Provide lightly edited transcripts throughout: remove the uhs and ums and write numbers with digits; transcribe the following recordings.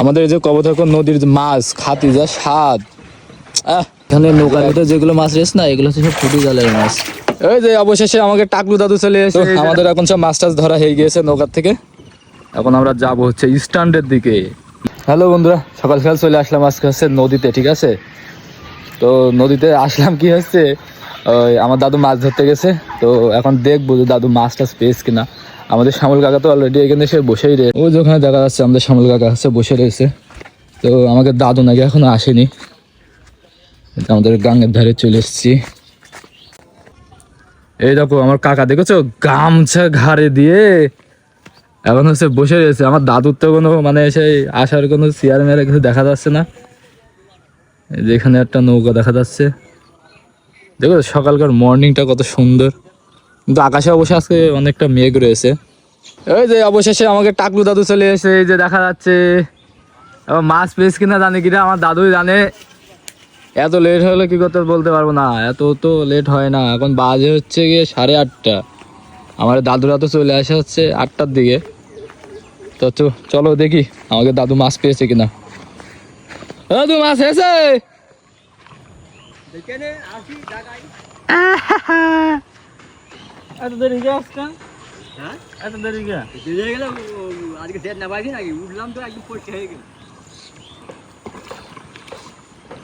আমাদের এই যে কবোতর নদীর মাছ খাতি যা স্বাদ। এখানে নৌকার ভিতরে যেগুলো মাছ রয়েছে না, এগুলো হচ্ছে সব ফুটি জালের মাছ। এই যে অবশেষে আমাকে টাকলু দাদু চলে এসে আমাদের এখন সব মাছ টাছ ধরা হয়ে গিয়েছে নৌকার থেকে। এখন আমরা যাবো হচ্ছে স্ট্যান্ডের দিকে। হ্যালো বন্ধুরা, সকাল সকাল চলে আসলাম আজকে হচ্ছে নদীতে, ঠিক আছে? তো নদীতে আসলাম কি হচ্ছে, ওই আমার দাদু মাছ ধরতে গেছে। তো এখন দেখবো যে দাদু মাছ টাছ পেয়েছে কিনা। আমাদের শ্যামল কাকা তো অলরেডি এখানে এসে বসেই রয়েছে, ওই যেখানে দেখা যাচ্ছে আমাদের শ্যামল কাকা হচ্ছে বসে রয়েছে। তো আমাদের দাদু নাকি এখনো আসেনি। আমাদের গাঙের ধারে চলে এসেছি। এই দেখো আমার কাকা, দেখেছো গামছা ঘাড়ে দিয়ে এখন হচ্ছে বসে রয়েছে। আমার দাদুর তো কোনো মানে সেই আসার কোনো চেয়ার মেয়ারে কিছু দেখা যাচ্ছে না। যেখানে একটা নৌকা দেখা যাচ্ছে, দেখো সকালকার মর্নিংটা কত সুন্দর, কিন্তু আকাশে অবশ্যই আজকে অনেকটা মেঘ রয়েছে। ওই যে অবশেষে আমাকে টাকলু দাদু চলে এসে, এই যে দেখা যাচ্ছে। এবার মাছ পেয়েছে কিনা জানি কিনা আমার দাদুই জানে। এত লেট হলে কি করতে বলতে পারবো না, এত তো লেট হয় না। এখন বাজে হচ্ছে গিয়ে 8:30। আমার দাদুরা তো চলে আসে হচ্ছে 8টার দিকে। তো চলো দেখি আমাকে দাদু মাছ পেয়েছে কিনা। দাদু মাছ এসে এত দেরি কে আসছে? হ্যাঁ এত দেরি কে? দেরি হয়ে গেল আজকে ডেট না পাইছি নাকি, উঠলাম তো একদম পড়তে হয়ে গেল।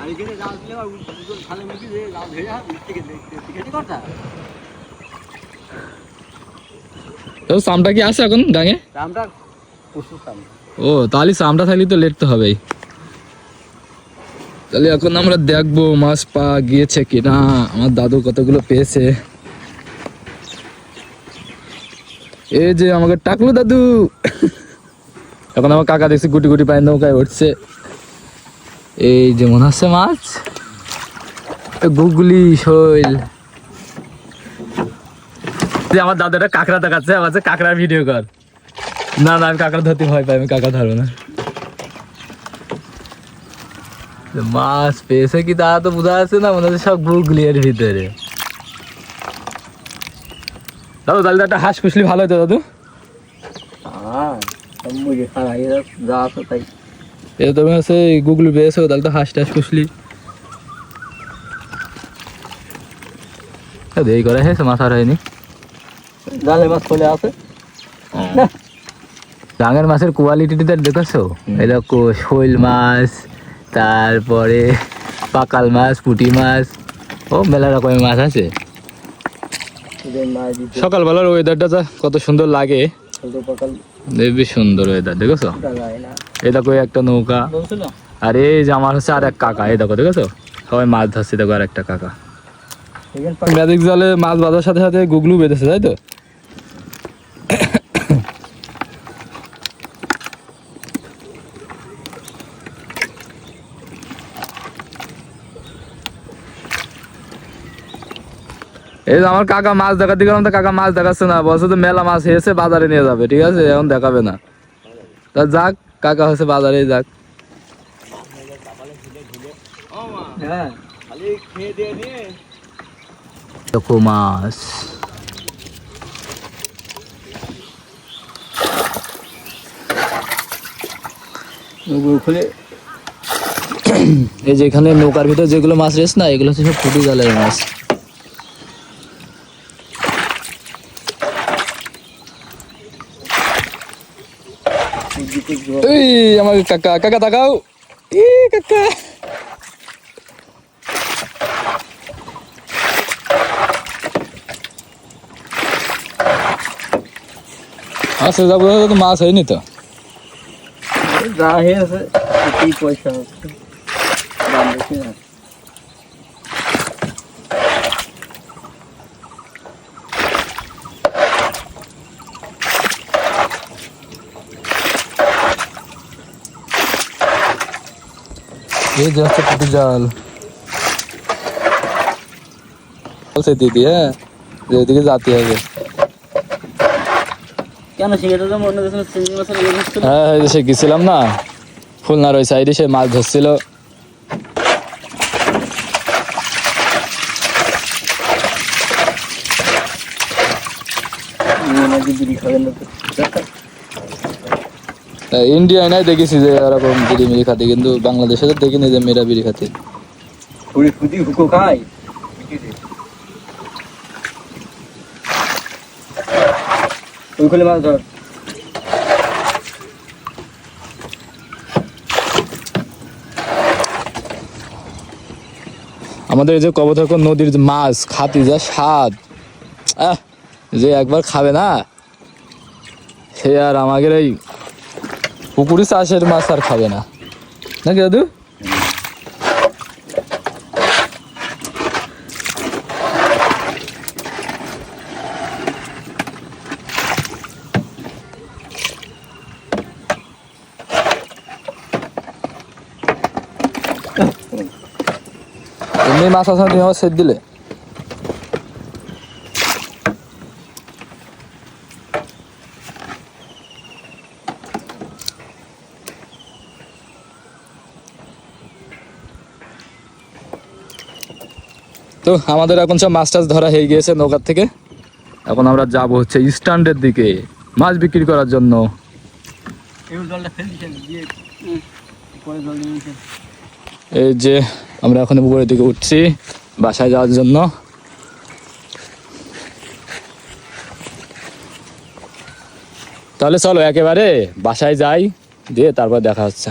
আর এখানে জাল দিলে ভালো মুখি যে জাল ধরে থেকে দেখতে কথা। তো সামটা কি আছে এখন ডাঙে? দামটা প্রচুর দাম। ও তাহলে সামটা থাকলে তো লেট তো হবেই। তাহলে এখন আমরা দেখবো মাছ পা গিয়েছে কিনা, আমার দাদু কতগুলো পেয়েছে। এই যে আমাকে টাকলো দাদু। এখন আমার কাকা দেখছি গুটি গুটি পায়ে নৌকায় উঠছে। এই যে মনে হচ্ছে মাছ, গুগলি শৈল। আমার দাদু একটা কাঁকড়া দেখাচ্ছে, আমার কাঁকড়ার ভিডিও কর। না না, আমি কাঁকড়া ধরতে ভয় পাই, আমি কাঁকড়া ধরবো না। মাছ পেয়েছে কি তা তো বোঝা যাচ্ছে না, মনে হচ্ছে সব গুগলি এর ভিতরে। দাদু তাহলে একটা হাঁস পুষলি ভালো হতো দাদু। তুমি হচ্ছে গুগলি পেয়েছো, তাহলে তো হাঁস টাস পুষলি। দেরি করে হয়েছে, মাছ আর হয়নি। জালে মাছ চলে আসে। ডাঙের মাছের কোয়ালিটিটা দেখেছো? এই দেখো শৈল মাছ, তারপরে পাকাল মাছ, পুঁটি মাছ, ও মেলা রকমের মাছ আছে। সকালবেলার ওয়েদারটা কত সুন্দর লাগে, বেশ সুন্দর ওয়েদার, দেখেছো? এই দেখো একটা নৌকা, আর এই যে আমার হচ্ছে আর এক কাকা, এই দেখো দেখেছো সবাই মাছ ধরছে। দেখো আর একটা কাকা ম্যাজিক জালে মাছ বাঁধার সাথে সাথে গুগলু বেঁধেছে, তাই তো? এই যে আমার কাকা মাছ দেখাতে গেলাম, তো কাকা মাছ দেখাচ্ছে না, বলছে তো মেলা মাছ হয়েছে বাজারে নিয়ে যাবে, ঠিক আছে? এখন দেখাবে না। তা যাক, কাকা হচ্ছে বাজারে যাক। দেখো মাছ, এই যে এখানে নৌকার ভিতরে যেগুলো মাছ রয়েছে না, এগুলো হচ্ছে সব ফুটি জালের মাছ। এই আমার কাকা, কাকা তাকাও, কাকা আচ্ছা যাবো তো, মাছ হয়নি তো। যা হয়েছে পয়সা দাম বেশি না। এই যে হচ্ছে পুঁটি জাল বলছে দিদি, হ্যাঁ যে এদিকে জাতি হবে। কেন শিখেতে তো মনে হচ্ছে চিংড়ি মাছের ইয়ে হচ্ছিল। হ্যাঁ সে গেছিলাম না খুলনার ওই সাইডে, সে মাছ ধরছিল। ইন্ডিয়ায় নাই দেখেছি যে এরকম বিড়ি মিড়ি খাতে, কিন্তু বাংলাদেশে তো দেখিনি যে মেয়েরা বিড়ি খাতে। পুরি খুদি হুকো খায় ওইখানে মাছ ধর। আমাদের এই যে কবথাকুর নদীর যে মাছ খাতি যা স্বাদ, যে একবার খাবে না সে আর আমাদের এই পুকুরি চাষের মাছ আর খাবে না, নাকি দাদু? এমনি মাছ আছে তুমি আমার সেট দিলে। তো আমাদের এখন সব মাছ টাছ ধরা হয়ে গিয়েছে নৌকার থেকে। এখন আমরা যাব হচ্ছে স্ট্যান্ডের দিকে মাছ বিক্রি করার জন্য। জলটা ফেল দিচ্ছেন দিয়ে পরে জল দিয়ে এই যে আমরা এখন উপরের দিকে উঠছি বাসায় যাওয়ার জন্য। তাহলে চলো একেবারে বাসায় যাই, দিয়ে তারপর দেখা হচ্ছে।